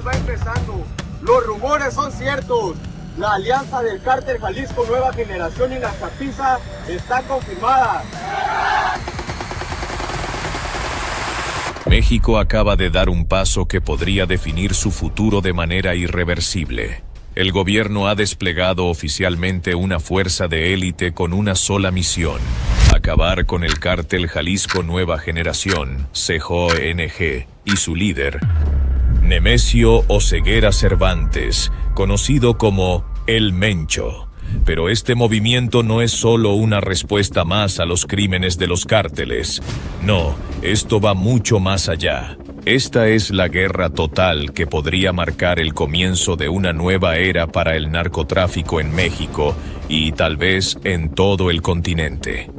apenas va empezando. Los rumores son ciertos. La alianza del Cártel Jalisco Nueva Generación y la Chapiza está confirmada. México acaba de dar un paso que podría definir su futuro de manera irreversible. El gobierno ha desplegado oficialmente una fuerza de élite con una sola misión: acabar con el Cártel Jalisco Nueva Generación, CJNG, y su líder, Nemesio Oseguera Cervantes, conocido como El Mencho. Pero este movimiento no es solo una respuesta más a los crímenes de los cárteles. No, esto va mucho más allá. Esta es la guerra total que podría marcar el comienzo de una nueva era para el narcotráfico en México y tal vez en todo el continente.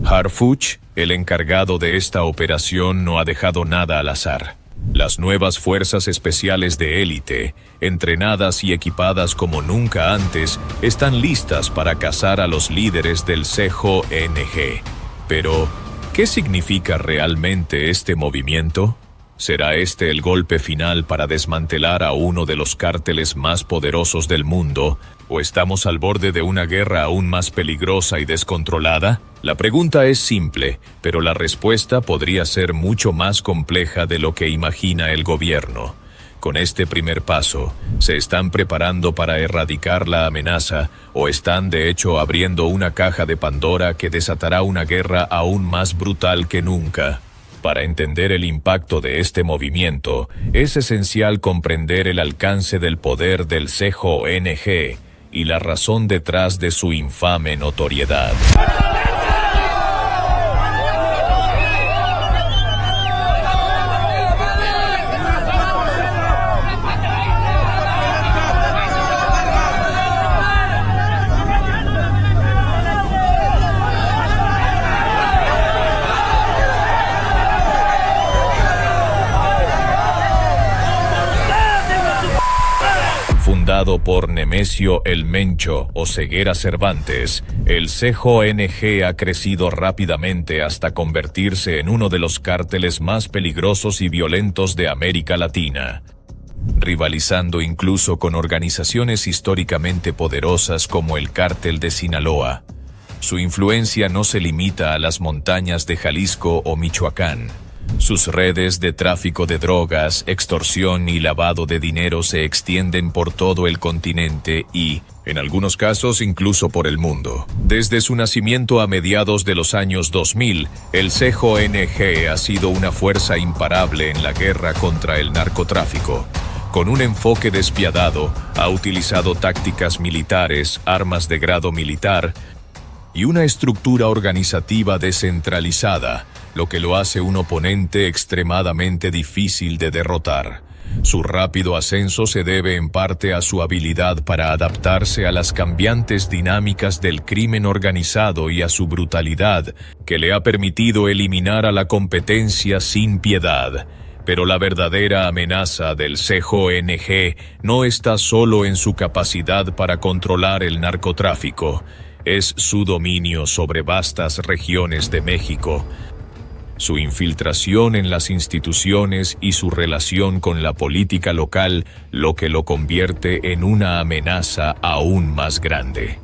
Harfuch, el encargado de esta operación, no ha dejado nada al azar. Las nuevas fuerzas especiales de élite, entrenadas y equipadas como nunca antes, están listas para cazar a los líderes del CJNG. Pero, ¿qué significa realmente este movimiento? ¿Será este el golpe final para desmantelar a uno de los cárteles más poderosos del mundo? ¿O estamos al borde de una guerra aún más peligrosa y descontrolada? La pregunta es simple, pero la respuesta podría ser mucho más compleja de lo que imagina el gobierno. Con este primer paso, ¿se están preparando para erradicar la amenaza o están de hecho abriendo una caja de Pandora que desatará una guerra aún más brutal que nunca? Para entender el impacto de este movimiento, es esencial comprender el alcance del poder del CJNG y la razón detrás de su infame notoriedad. Fundado por Nemesio El Mencho Oseguera Cervantes, el CJNG ha crecido rápidamente hasta convertirse en uno de los cárteles más peligrosos y violentos de América Latina, rivalizando incluso con organizaciones históricamente poderosas como el Cártel de Sinaloa. Su influencia no se limita a las montañas de Jalisco o Michoacán. Sus redes de tráfico de drogas, extorsión y lavado de dinero se extienden por todo el continente y, en algunos casos, incluso por el mundo. Desde su nacimiento a mediados de los años 2000, el CJNG ha sido una fuerza imparable en la guerra contra el narcotráfico. Con un enfoque despiadado, ha utilizado tácticas militares, armas de grado militar y una estructura organizativa descentralizada, lo que lo hace un oponente extremadamente difícil de derrotar. Su rápido ascenso se debe en parte a su habilidad para adaptarse a las cambiantes dinámicas del crimen organizado y a su brutalidad, que le ha permitido eliminar a la competencia sin piedad. Pero la verdadera amenaza del CJNG no está solo en su capacidad para controlar el narcotráfico, es su dominio sobre vastas regiones de México, su infiltración en las instituciones y su relación con la política local, lo que lo convierte en una amenaza aún más grande.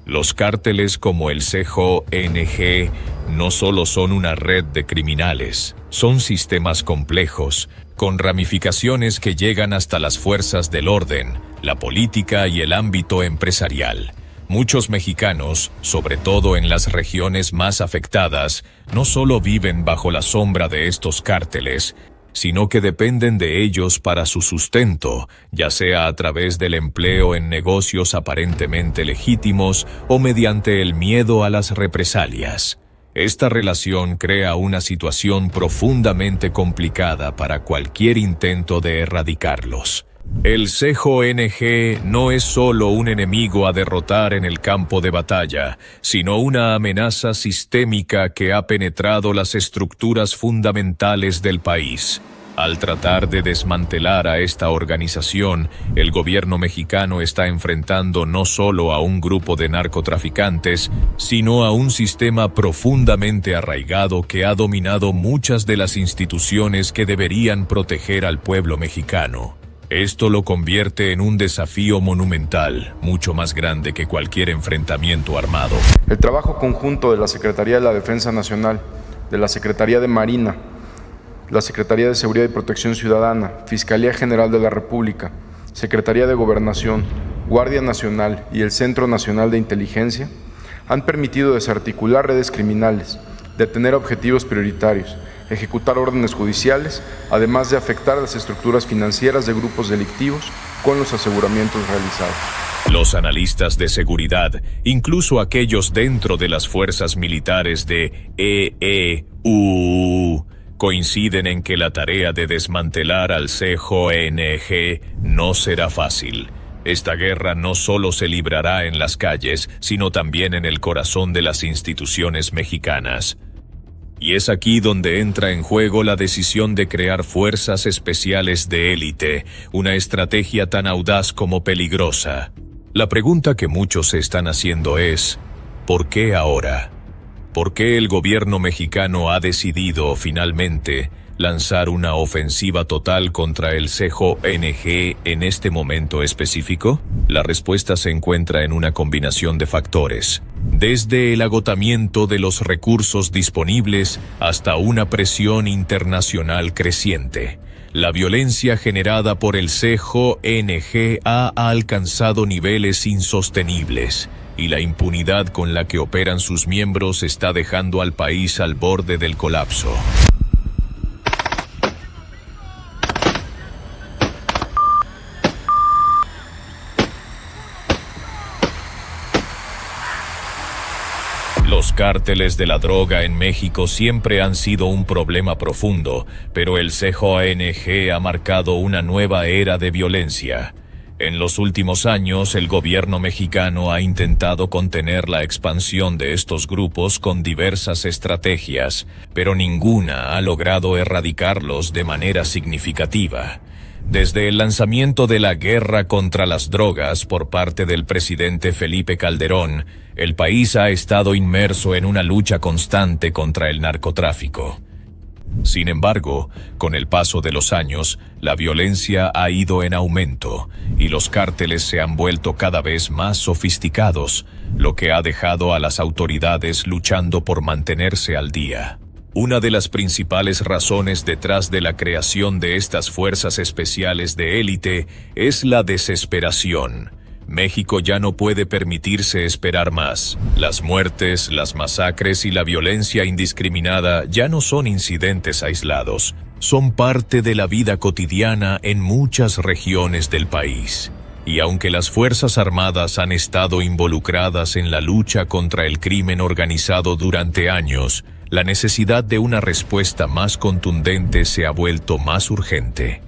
Los cárteles como el CJNG no solo son una red de criminales, son sistemas complejos, con ramificaciones que llegan hasta las fuerzas del orden, la política y el ámbito empresarial. Muchos mexicanos, sobre todo en las regiones más afectadas, no solo viven bajo la sombra de estos cárteles, sino que dependen de ellos para su sustento, ya sea a través del empleo en negocios aparentemente legítimos o mediante el miedo a las represalias. Esta relación crea una situación profundamente complicada para cualquier intento de erradicarlos. El CJNG no es solo un enemigo a derrotar en el campo de batalla, sino una amenaza sistémica que ha penetrado las estructuras fundamentales del país. Al tratar de desmantelar a esta organización, el gobierno mexicano está enfrentando no solo a un grupo de narcotraficantes, sino a un sistema profundamente arraigado que ha dominado muchas de las instituciones que deberían proteger al pueblo mexicano. Esto lo convierte en un desafío monumental, mucho más grande que cualquier enfrentamiento armado. El trabajo conjunto de la Secretaría de la Defensa Nacional, de la Secretaría de Marina, la Secretaría de Seguridad y Protección Ciudadana, Fiscalía General de la República, Secretaría de Gobernación, Guardia Nacional y el Centro Nacional de Inteligencia han permitido desarticular redes criminales, detener objetivos prioritarios, ejecutar órdenes judiciales, además de afectar las estructuras financieras de grupos delictivos con los aseguramientos realizados. Los analistas de seguridad, incluso aquellos dentro de las fuerzas militares de EEU, coinciden en que la tarea de desmantelar al CJNG no será fácil. Esta guerra no solo se librará en las calles, sino también en el corazón de las instituciones mexicanas. Y es aquí donde entra en juego la decisión de crear fuerzas especiales de élite, una estrategia tan audaz como peligrosa. La pregunta que muchos se están haciendo es, ¿por qué ahora? ¿Por qué el gobierno mexicano ha decidido, finalmente, lanzar una ofensiva total contra el CJNG en este momento específico? La respuesta se encuentra en una combinación de factores, desde el agotamiento de los recursos disponibles hasta una presión internacional creciente. La violencia generada por el CJNG ha alcanzado niveles insostenibles, y la impunidad con la que operan sus miembros está dejando al país al borde del colapso. Los cárteles de la droga en México siempre han sido un problema profundo, pero el CJNG ha marcado una nueva era de violencia. En los últimos años, el gobierno mexicano ha intentado contener la expansión de estos grupos con diversas estrategias, pero ninguna ha logrado erradicarlos de manera significativa. Desde el lanzamiento de la guerra contra las drogas por parte del presidente Felipe Calderón, el país ha estado inmerso en una lucha constante contra el narcotráfico. Sin embargo, con el paso de los años, la violencia ha ido en aumento y los cárteles se han vuelto cada vez más sofisticados, lo que ha dejado a las autoridades luchando por mantenerse al día. Una de las principales razones detrás de la creación de estas fuerzas especiales de élite es la desesperación. México ya no puede permitirse esperar más. Las muertes, las masacres y la violencia indiscriminada ya no son incidentes aislados. Son parte de la vida cotidiana en muchas regiones del país. Y aunque las Fuerzas Armadas han estado involucradas en la lucha contra el crimen organizado durante años, la necesidad de una respuesta más contundente se ha vuelto más urgente.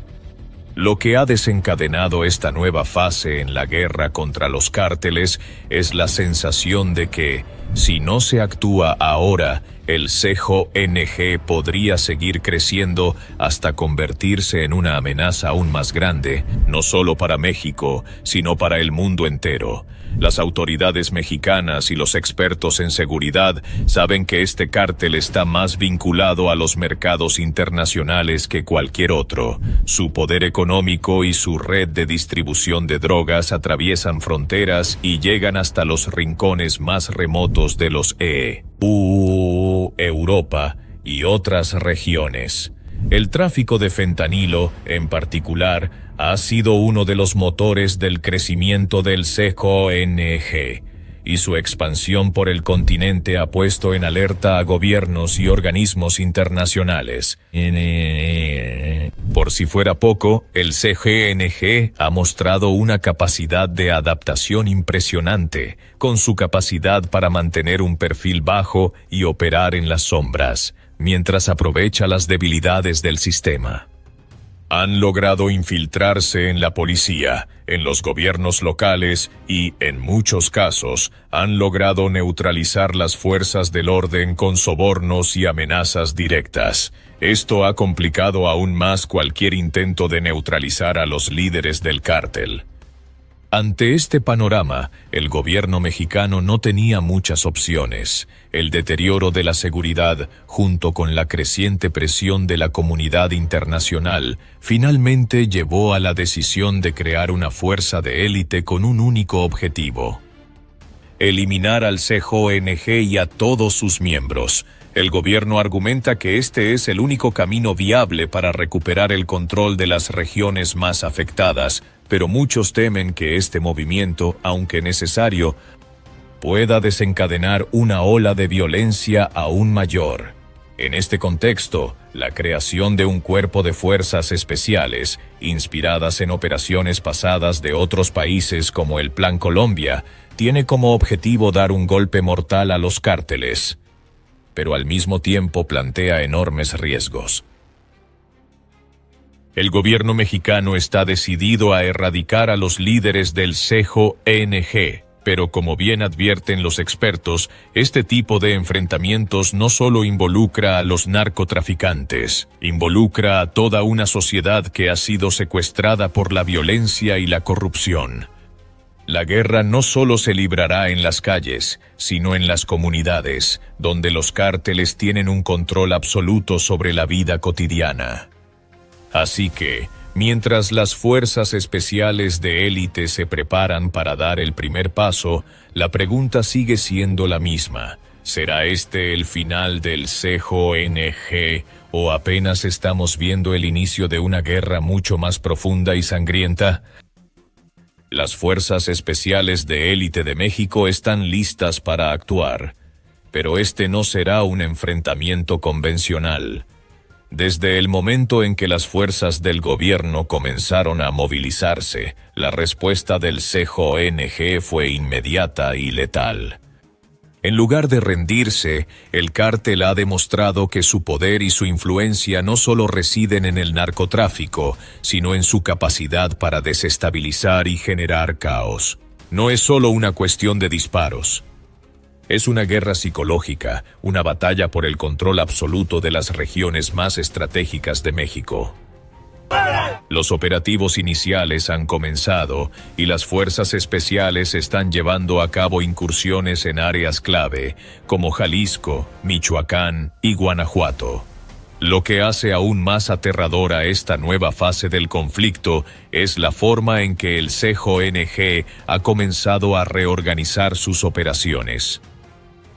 Lo que ha desencadenado esta nueva fase en la guerra contra los cárteles es la sensación de que, si no se actúa ahora, el CJNG podría seguir creciendo hasta convertirse en una amenaza aún más grande, no solo para México, sino para el mundo entero. Las autoridades mexicanas y los expertos en seguridad saben que este cártel está más vinculado a los mercados internacionales que cualquier otro. Su poder económico y su red de distribución de drogas atraviesan fronteras y llegan hasta los rincones más remotos de los Europa y otras regiones. El tráfico de fentanilo, en particular, ha sido uno de los motores del crecimiento del CJNG, y su expansión por el continente ha puesto en alerta a gobiernos y organismos internacionales. Por si fuera poco, el CJNG ha mostrado una capacidad de adaptación impresionante, con su capacidad para mantener un perfil bajo y operar en las sombras, mientras aprovecha las debilidades del sistema. Han logrado infiltrarse en la policía, en los gobiernos locales y, en muchos casos, han logrado neutralizar las fuerzas del orden con sobornos y amenazas directas. Esto ha complicado aún más cualquier intento de neutralizar a los líderes del cártel. Ante este panorama, el gobierno mexicano no tenía muchas opciones. El deterioro de la seguridad, junto con la creciente presión de la comunidad internacional, finalmente llevó a la decisión de crear una fuerza de élite con un único objetivo: eliminar al CJONG y a todos sus miembros. El gobierno argumenta que este es el único camino viable para recuperar el control de las regiones más afectadas, pero muchos temen que este movimiento, aunque necesario, pueda desencadenar una ola de violencia aún mayor. En este contexto, la creación de un cuerpo de fuerzas especiales, inspiradas en operaciones pasadas de otros países como el Plan Colombia, tiene como objetivo dar un golpe mortal a los cárteles, pero al mismo tiempo plantea enormes riesgos. El gobierno mexicano está decidido a erradicar a los líderes del CJONG, pero como bien advierten los expertos, este tipo de enfrentamientos no solo involucra a los narcotraficantes, involucra a toda una sociedad que ha sido secuestrada por la violencia y la corrupción. La guerra no solo se librará en las calles, sino en las comunidades, donde los cárteles tienen un control absoluto sobre la vida cotidiana. Así que, mientras las fuerzas especiales de élite se preparan para dar el primer paso, la pregunta sigue siendo la misma: ¿será este el final del CJONG o apenas estamos viendo el inicio de una guerra mucho más profunda y sangrienta? Las fuerzas especiales de élite de México están listas para actuar, pero este no será un enfrentamiento convencional. Desde el momento en que las fuerzas del gobierno comenzaron a movilizarse, la respuesta del CJONG fue inmediata y letal. En lugar de rendirse, el cártel ha demostrado que su poder y su influencia no solo residen en el narcotráfico, sino en su capacidad para desestabilizar y generar caos. No es solo una cuestión de disparos. Es una guerra psicológica, una batalla por el control absoluto de las regiones más estratégicas de México. Los operativos iniciales han comenzado y las fuerzas especiales están llevando a cabo incursiones en áreas clave como Jalisco, Michoacán y Guanajuato. Lo que hace aún más aterradora esta nueva fase del conflicto es la forma en que el CJONG ha comenzado a reorganizar sus operaciones.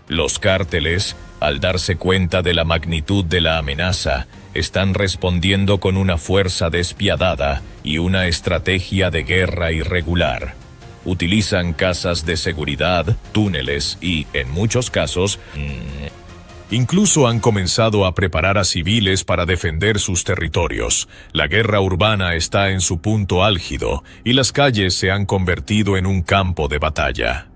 Los cárteles, al darse cuenta de la magnitud de la amenaza, están respondiendo con una fuerza despiadada y una estrategia de guerra irregular. Utilizan casas de seguridad, túneles y, en muchos casos, incluso han comenzado a preparar a civiles para defender sus territorios. La guerra urbana está en su punto álgido y las calles se han convertido en un campo de batalla.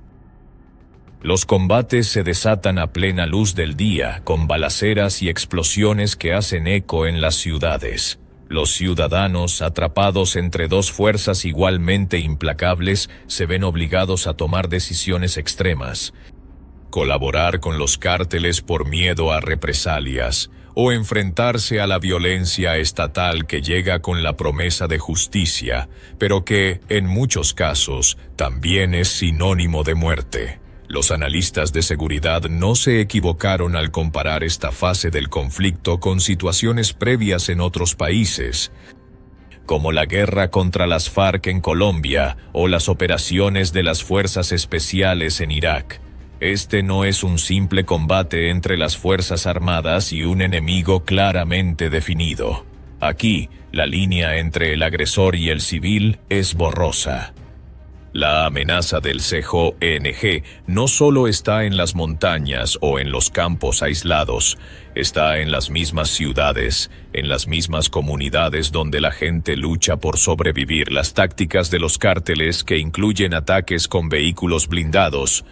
Los combates se desatan a plena luz del día, con balaceras y explosiones que hacen eco en las ciudades. Los ciudadanos, atrapados entre dos fuerzas igualmente implacables, se ven obligados a tomar decisiones extremas: colaborar con los cárteles por miedo a represalias, o enfrentarse a la violencia estatal que llega con la promesa de justicia, pero que, en muchos casos, también es sinónimo de muerte. Los analistas de seguridad no se equivocaron al comparar esta fase del conflicto con situaciones previas en otros países, como la guerra contra las FARC en Colombia o las operaciones de las fuerzas especiales en Irak. Este no es un simple combate entre las fuerzas armadas y un enemigo claramente definido. Aquí, la línea entre el agresor y el civil es borrosa. La amenaza del CJONG no solo está en las montañas o en los campos aislados, está en las mismas ciudades, en las mismas comunidades donde la gente lucha por sobrevivir. Las tácticas de los cárteles, que incluyen ataques con vehículos blindados,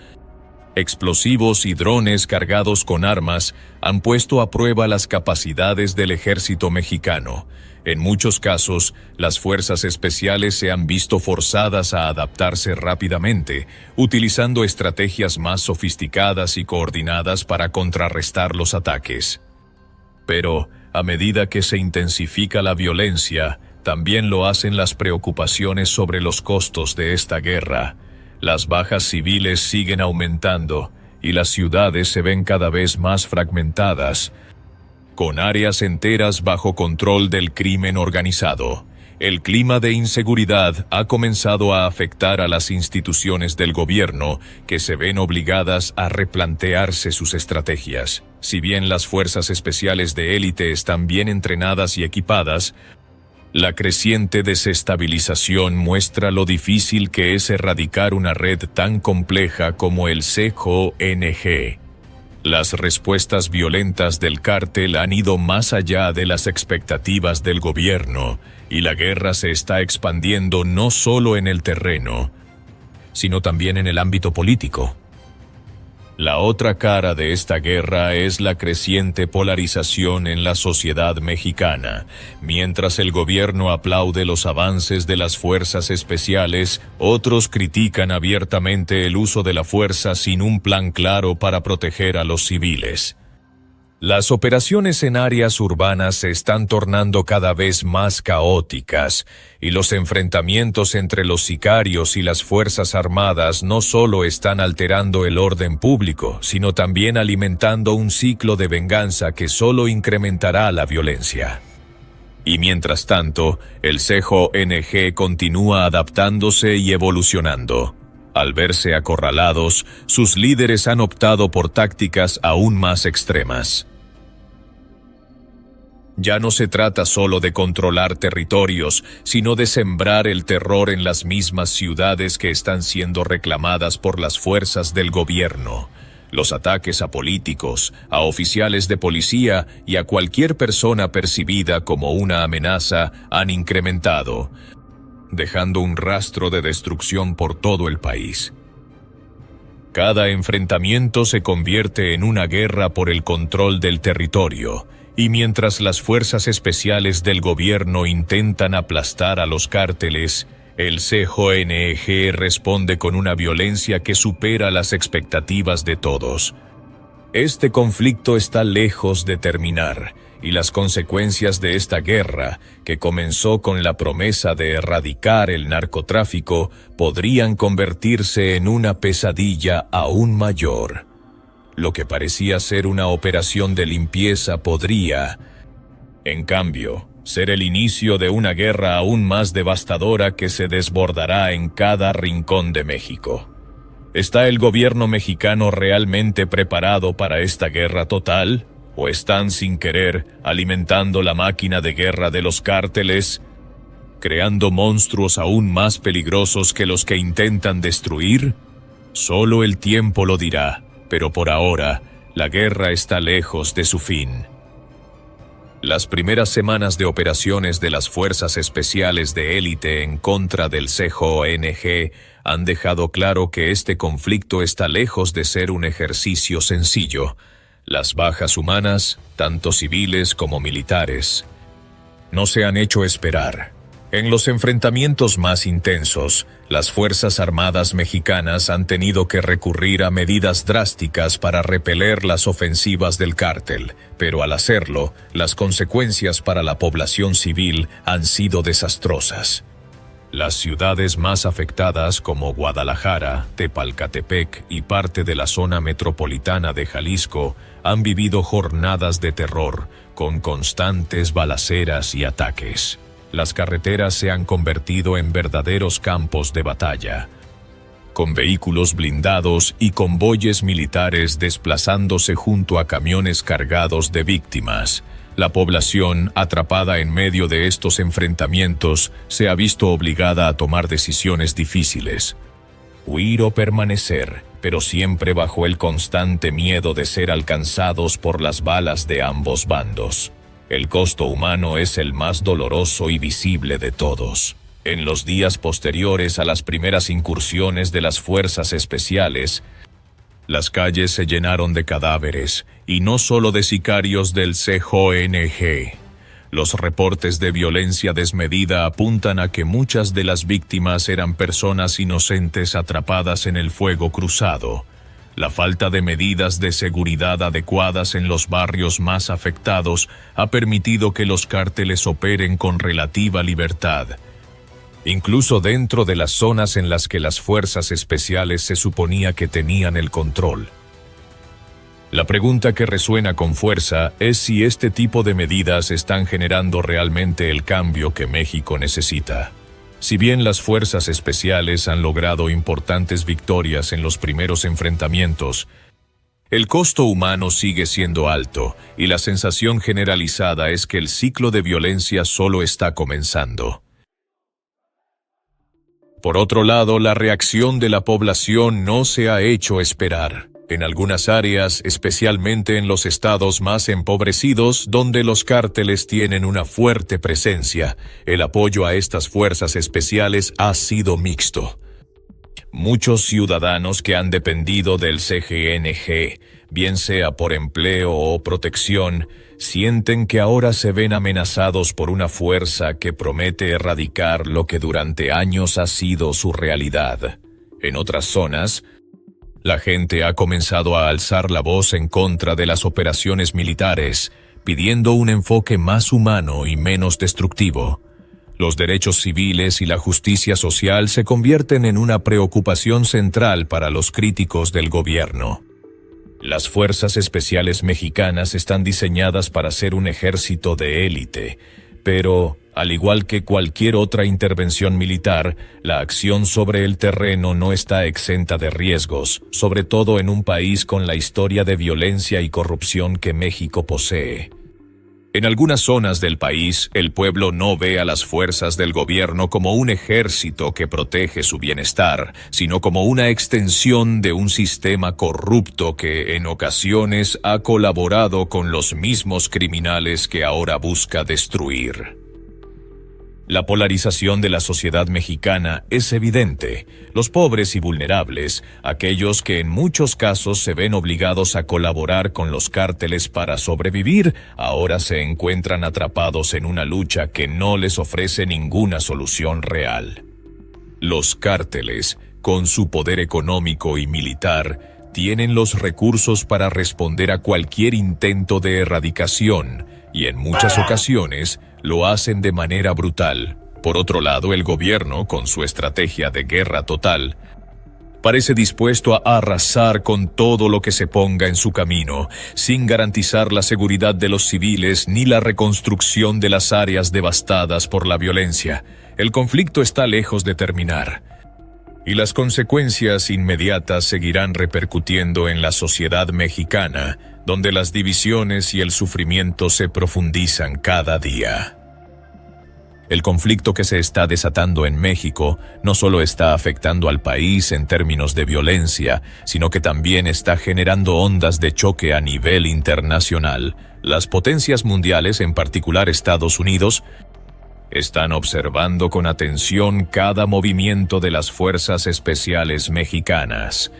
explosivos y drones cargados con armas, han puesto a prueba las capacidades del ejército mexicano. En muchos casos, las fuerzas especiales se han visto forzadas a adaptarse rápidamente, utilizando estrategias más sofisticadas y coordinadas para contrarrestar los ataques. Pero, a medida que se intensifica la violencia, También lo hacen las preocupaciones sobre los costos de esta guerra. Las bajas civiles siguen aumentando y las ciudades se ven cada vez más fragmentadas, con áreas enteras bajo control del crimen organizado. El clima de inseguridad ha comenzado a afectar a las instituciones del gobierno, que se ven obligadas a replantearse sus estrategias. Si bien las fuerzas especiales de élite están bien entrenadas y equipadas, la creciente desestabilización muestra lo difícil que es erradicar una red tan compleja como el CJONG. Las respuestas violentas del cártel han ido más allá de las expectativas del gobierno, y la guerra se está expandiendo no solo en el terreno, sino también en el ámbito político. La otra cara de esta guerra es la creciente polarización en la sociedad mexicana. Mientras el gobierno aplaude los avances de las fuerzas especiales, otros critican abiertamente el uso de la fuerza sin un plan claro para proteger a los civiles. Las operaciones en áreas urbanas se están tornando cada vez más caóticas, y los enfrentamientos entre los sicarios y las fuerzas armadas no solo están alterando el orden público, sino también alimentando un ciclo de venganza que solo incrementará la violencia. Y mientras tanto, el CJONG continúa adaptándose y evolucionando. Al verse acorralados, sus líderes han optado por tácticas aún más extremas. Ya no se trata solo de controlar territorios, sino de sembrar el terror en las mismas ciudades que están siendo reclamadas por las fuerzas del gobierno. Los ataques a políticos, a oficiales de policía y a cualquier persona percibida como una amenaza han incrementado, dejando un rastro de destrucción por todo el país. Cada enfrentamiento se convierte en una guerra por el control del territorio, y mientras las fuerzas especiales del gobierno intentan aplastar a los cárteles, el CJONG responde con una violencia que supera las expectativas de todos. Este conflicto está lejos de terminar, y las consecuencias de esta guerra, que comenzó con la promesa de erradicar el narcotráfico, podrían convertirse en una pesadilla aún mayor. Lo que parecía ser una operación de limpieza podría, en cambio, ser el inicio de una guerra aún más devastadora que se desbordará en cada rincón de México. ¿Está el gobierno mexicano realmente preparado para esta guerra total? ¿O están, sin querer, alimentando la máquina de guerra de los cárteles, creando monstruos aún más peligrosos que los que intentan destruir? Solo el tiempo lo dirá. Pero por ahora, la guerra está lejos de su fin. Las primeras semanas de operaciones de las fuerzas especiales de élite en contra del CJONG han dejado claro que este conflicto está lejos de ser un ejercicio sencillo. Las bajas humanas, tanto civiles como militares, no se han hecho esperar. En los enfrentamientos más intensos, las Fuerzas Armadas mexicanas han tenido que recurrir a medidas drásticas para repeler las ofensivas del cártel, pero al hacerlo, las consecuencias para la población civil han sido desastrosas. Las ciudades más afectadas como Guadalajara, Tepalcatepec y parte de la zona metropolitana de Jalisco han vivido jornadas de terror, con constantes balaceras y ataques. Las carreteras se han convertido en verdaderos campos de batalla, con vehículos blindados y convoyes militares desplazándose junto a camiones cargados de víctimas. La población, atrapada en medio de estos enfrentamientos, se ha visto obligada a tomar decisiones difíciles: huir o permanecer, pero siempre bajo el constante miedo de ser alcanzados por las balas de ambos bandos. El costo humano es el más doloroso y visible de todos. En los días posteriores a las primeras incursiones de las fuerzas especiales, las calles se llenaron de cadáveres, y no solo de sicarios del CJONG. Los reportes de violencia desmedida apuntan a que muchas de las víctimas eran personas inocentes atrapadas en el fuego cruzado. La falta de medidas de seguridad adecuadas en los barrios más afectados ha permitido que los cárteles operen con relativa libertad, incluso dentro de las zonas en las que las fuerzas especiales se suponía que tenían el control. La pregunta que resuena con fuerza es si este tipo de medidas están generando realmente el cambio que México necesita. Si bien las fuerzas especiales han logrado importantes victorias en los primeros enfrentamientos, el costo humano sigue siendo alto y la sensación generalizada es que el ciclo de violencia solo está comenzando. Por otro lado, la reacción de la población no se ha hecho esperar. En algunas áreas, especialmente en los estados más empobrecidos, donde los cárteles tienen una fuerte presencia, el apoyo a estas fuerzas especiales ha sido mixto. Muchos ciudadanos que han dependido del CGNG, bien sea por empleo o protección, sienten que ahora se ven amenazados por una fuerza que promete erradicar lo que durante años ha sido su realidad. En otras zonas, la gente ha comenzado a alzar la voz en contra de las operaciones militares, pidiendo un enfoque más humano y menos destructivo. Los derechos civiles y la justicia social se convierten en una preocupación central para los críticos del gobierno. Las fuerzas especiales mexicanas están diseñadas para ser un ejército de élite, pero, al igual que cualquier otra intervención militar, la acción sobre el terreno no está exenta de riesgos, sobre todo en un país con la historia de violencia y corrupción que México posee. En algunas zonas del país, el pueblo no ve a las fuerzas del gobierno como un ejército que protege su bienestar, sino como una extensión de un sistema corrupto que, en ocasiones, ha colaborado con los mismos criminales que ahora busca destruir. La polarización de la sociedad mexicana es evidente. Los pobres y vulnerables, aquellos que en muchos casos se ven obligados a colaborar con los cárteles para sobrevivir, ahora se encuentran atrapados en una lucha que no les ofrece ninguna solución real. Los cárteles, con su poder económico y militar, tienen los recursos para responder a cualquier intento de erradicación, y en muchas ocasiones lo hacen de manera brutal. Por otro lado, el gobierno, con su estrategia de guerra total, parece dispuesto a arrasar con todo lo que se ponga en su camino, sin garantizar la seguridad de los civiles ni la reconstrucción de las áreas devastadas por la violencia. El conflicto está lejos de terminar, y las consecuencias inmediatas seguirán repercutiendo en la sociedad mexicana, donde las divisiones y el sufrimiento se profundizan cada día. El conflicto que se está desatando en México no solo está afectando al país en términos de violencia, sino que también está generando ondas de choque a nivel internacional. Las potencias mundiales, en particular Estados Unidos, están observando con atención cada movimiento de las fuerzas especiales mexicanas.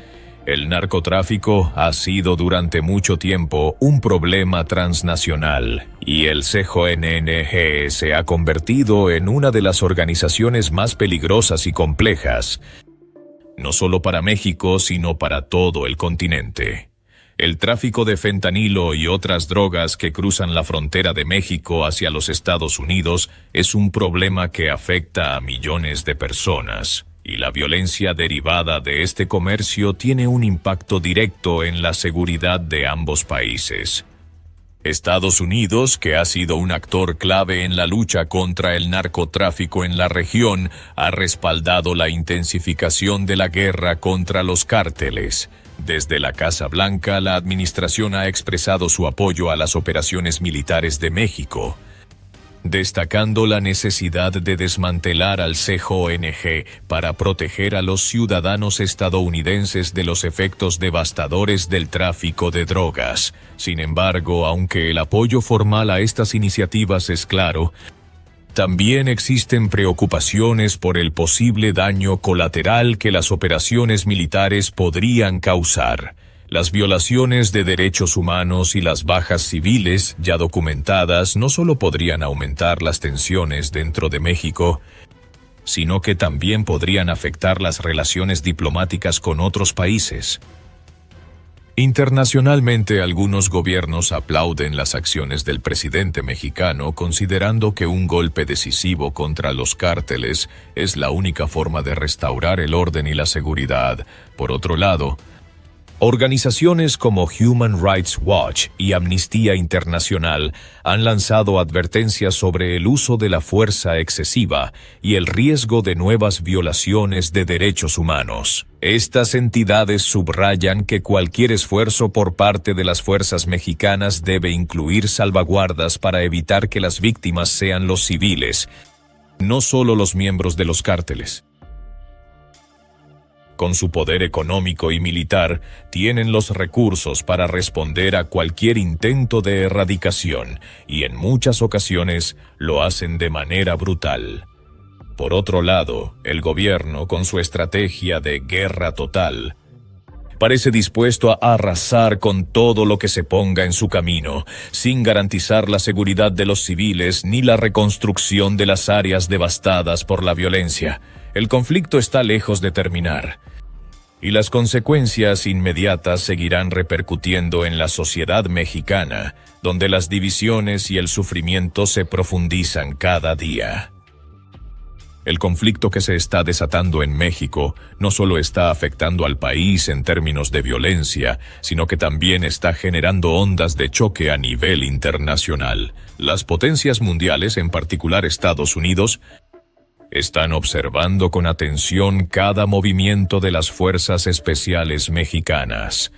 El narcotráfico ha sido durante mucho tiempo un problema transnacional y el CGNG se ha convertido en una de las organizaciones más peligrosas y complejas, no solo para México, sino para todo el continente. El tráfico de fentanilo y otras drogas que cruzan la frontera de México hacia los Estados Unidos es un problema que afecta a millones de personas. Y la violencia derivada de este comercio tiene un impacto directo en la seguridad de ambos países. Estados Unidos, que ha sido un actor clave en la lucha contra el narcotráfico en la región, ha respaldado la intensificación de la guerra contra los cárteles. Desde la Casa Blanca, la administración ha expresado su apoyo a las operaciones militares de México, destacando la necesidad de desmantelar al CGNG para proteger a los ciudadanos estadounidenses de los efectos devastadores del tráfico de drogas. Sin embargo, aunque el apoyo formal a estas iniciativas es claro, también existen preocupaciones por el posible daño colateral que las operaciones militares podrían causar. Las violaciones de derechos humanos y las bajas civiles ya documentadas no solo podrían aumentar las tensiones dentro de México, sino que también podrían afectar las relaciones diplomáticas con otros países. Internacionalmente, algunos gobiernos aplauden las acciones del presidente mexicano, considerando que un golpe decisivo contra los cárteles es la única forma de restaurar el orden y la seguridad. Por otro lado, organizaciones como Human Rights Watch y Amnistía Internacional han lanzado advertencias sobre el uso de la fuerza excesiva y el riesgo de nuevas violaciones de derechos humanos. Estas entidades subrayan que cualquier esfuerzo por parte de las fuerzas mexicanas debe incluir salvaguardas para evitar que las víctimas sean los civiles, no solo los miembros de los cárteles. Con su poder económico y militar, tienen los recursos para responder a cualquier intento de erradicación, y en muchas ocasiones lo hacen de manera brutal. Por otro lado, el gobierno, con su estrategia de guerra total, parece dispuesto a arrasar con todo lo que se ponga en su camino, sin garantizar la seguridad de los civiles ni la reconstrucción de las áreas devastadas por la violencia. El conflicto está lejos de terminar, y las consecuencias inmediatas seguirán repercutiendo en la sociedad mexicana, donde las divisiones y el sufrimiento se profundizan cada día. El conflicto que se está desatando en México no solo está afectando al país en términos de violencia, sino que también está generando ondas de choque a nivel internacional. Las potencias mundiales, en particular Estados Unidos, están observando con atención cada movimiento de las fuerzas especiales mexicanas.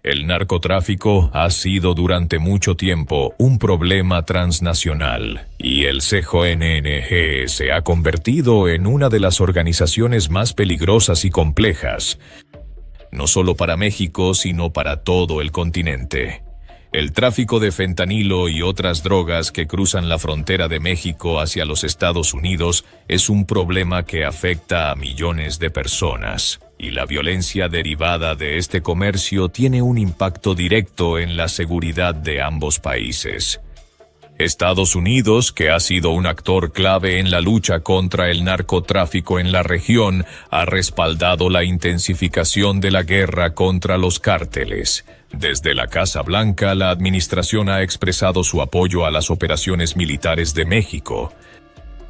El narcotráfico ha sido durante mucho tiempo un problema transnacional, y el CJNG se ha convertido en una de las organizaciones más peligrosas y complejas, no solo para México, sino para todo el continente. El tráfico de fentanilo y otras drogas que cruzan la frontera de México hacia los Estados Unidos es un problema que afecta a millones de personas, y la violencia derivada de este comercio tiene un impacto directo en la seguridad de ambos países. Estados Unidos, que ha sido un actor clave en la lucha contra el narcotráfico en la región, ha respaldado la intensificación de la guerra contra los cárteles. Desde la Casa Blanca, la administración ha expresado su apoyo a las operaciones militares de México,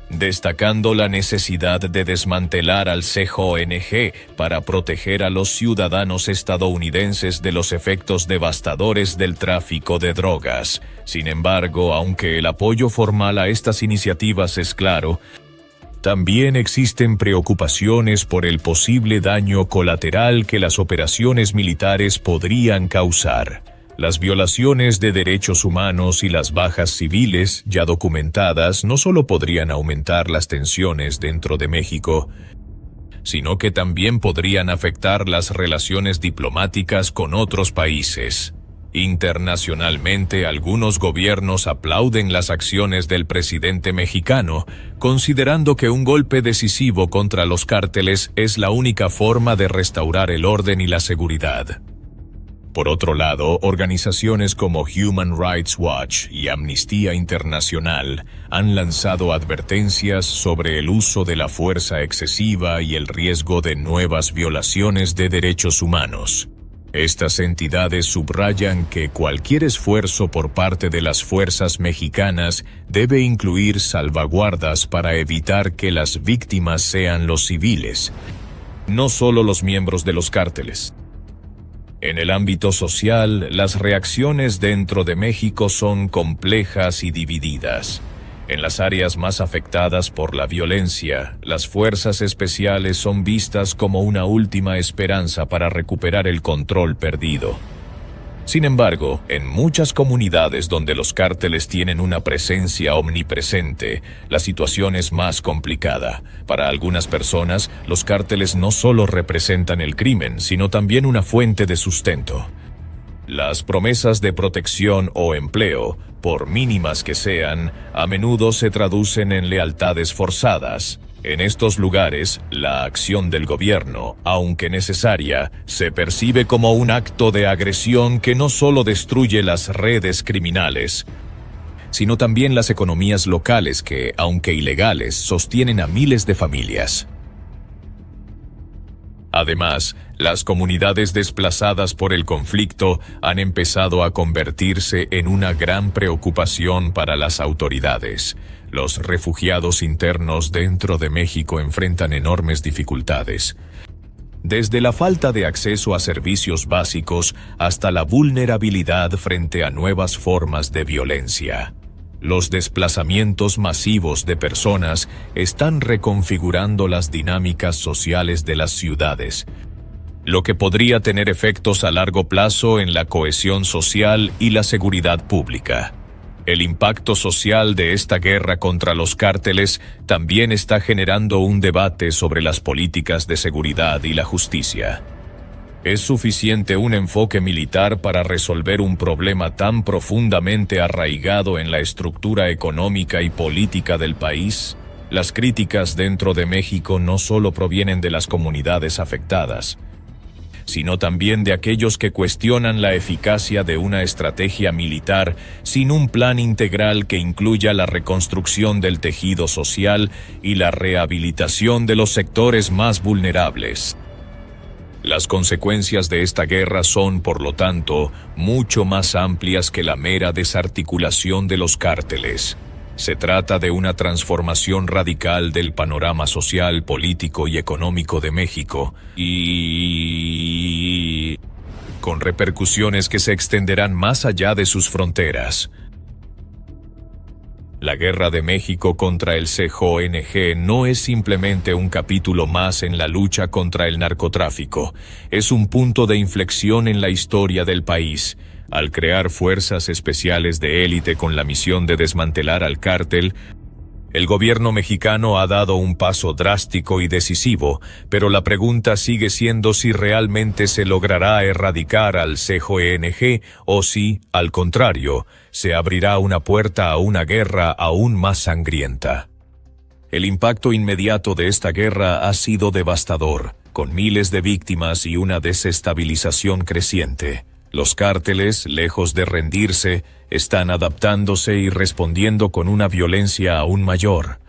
destacando la necesidad de desmantelar al CJNG para proteger a los ciudadanos estadounidenses de los efectos devastadores del tráfico de drogas. Sin embargo, aunque el apoyo formal a estas iniciativas es claro, también existen preocupaciones por el posible daño colateral que las operaciones militares podrían causar. Las violaciones de derechos humanos y las bajas civiles ya documentadas no solo podrían aumentar las tensiones dentro de México, sino que también podrían afectar las relaciones diplomáticas con otros países. Internacionalmente, algunos gobiernos aplauden las acciones del presidente mexicano, considerando que un golpe decisivo contra los cárteles es la única forma de restaurar el orden y la seguridad. Por otro lado, organizaciones como Human Rights Watch y Amnistía Internacional han lanzado advertencias sobre el uso de la fuerza excesiva y el riesgo de nuevas violaciones de derechos humanos. Estas entidades subrayan que cualquier esfuerzo por parte de las fuerzas mexicanas debe incluir salvaguardas para evitar que las víctimas sean los civiles, no solo los miembros de los cárteles. En el ámbito social, las reacciones dentro de México son complejas y divididas. En las áreas más afectadas por la violencia, las fuerzas especiales son vistas como una última esperanza para recuperar el control perdido. Sin embargo, en muchas comunidades donde los cárteles tienen una presencia omnipresente, la situación es más complicada. Para algunas personas, los cárteles no solo representan el crimen, sino también una fuente de sustento. Las promesas de protección o empleo, por mínimas que sean, a menudo se traducen en lealtades forzadas. En estos lugares, la acción del gobierno, aunque necesaria, se percibe como un acto de agresión que no solo destruye las redes criminales, sino también las economías locales que, aunque ilegales, sostienen a miles de familias. Además, las comunidades desplazadas por el conflicto han empezado a convertirse en una gran preocupación para las autoridades. Los refugiados internos dentro de México enfrentan enormes dificultades, desde la falta de acceso a servicios básicos hasta la vulnerabilidad frente a nuevas formas de violencia. Los desplazamientos masivos de personas están reconfigurando las dinámicas sociales de las ciudades, lo que podría tener efectos a largo plazo en la cohesión social y la seguridad pública. El impacto social de esta guerra contra los cárteles también está generando un debate sobre las políticas de seguridad y la justicia. ¿Es suficiente un enfoque militar para resolver un problema tan profundamente arraigado en la estructura económica y política del país? Las críticas dentro de México no solo provienen de las comunidades afectadas, sino también de aquellos que cuestionan la eficacia de una estrategia militar sin un plan integral que incluya la reconstrucción del tejido social y la rehabilitación de los sectores más vulnerables. Las consecuencias de esta guerra son, por lo tanto, mucho más amplias que la mera desarticulación de los cárteles. Se trata de una transformación radical del panorama social, político y económico de México, y con repercusiones que se extenderán más allá de sus fronteras. La guerra de México contra el CJNG no es simplemente un capítulo más en la lucha contra el narcotráfico, es un punto de inflexión en la historia del país. Al crear fuerzas especiales de élite con la misión de desmantelar al cártel, el gobierno mexicano ha dado un paso drástico y decisivo, pero la pregunta sigue siendo si realmente se logrará erradicar al CJNG o si, al contrario, se abrirá una puerta a una guerra aún más sangrienta. El impacto inmediato de esta guerra ha sido devastador, con miles de víctimas y una desestabilización creciente. Los cárteles, lejos de rendirse, están adaptándose y respondiendo con una violencia aún mayor.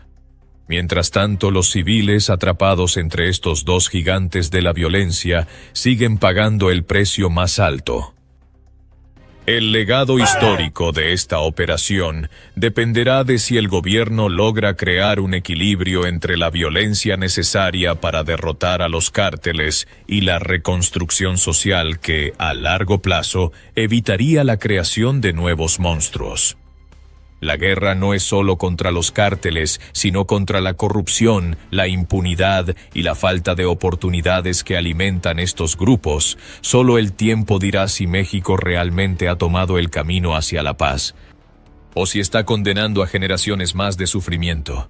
Mientras tanto, los civiles atrapados entre estos dos gigantes de la violencia siguen pagando el precio más alto. El legado histórico de esta operación dependerá de si el gobierno logra crear un equilibrio entre la violencia necesaria para derrotar a los cárteles y la reconstrucción social que, a largo plazo, evitaría la creación de nuevos monstruos. La guerra no es solo contra los cárteles, sino contra la corrupción, la impunidad y la falta de oportunidades que alimentan estos grupos. Solo el tiempo dirá si México realmente ha tomado el camino hacia la paz, o si está condenando a generaciones más de sufrimiento.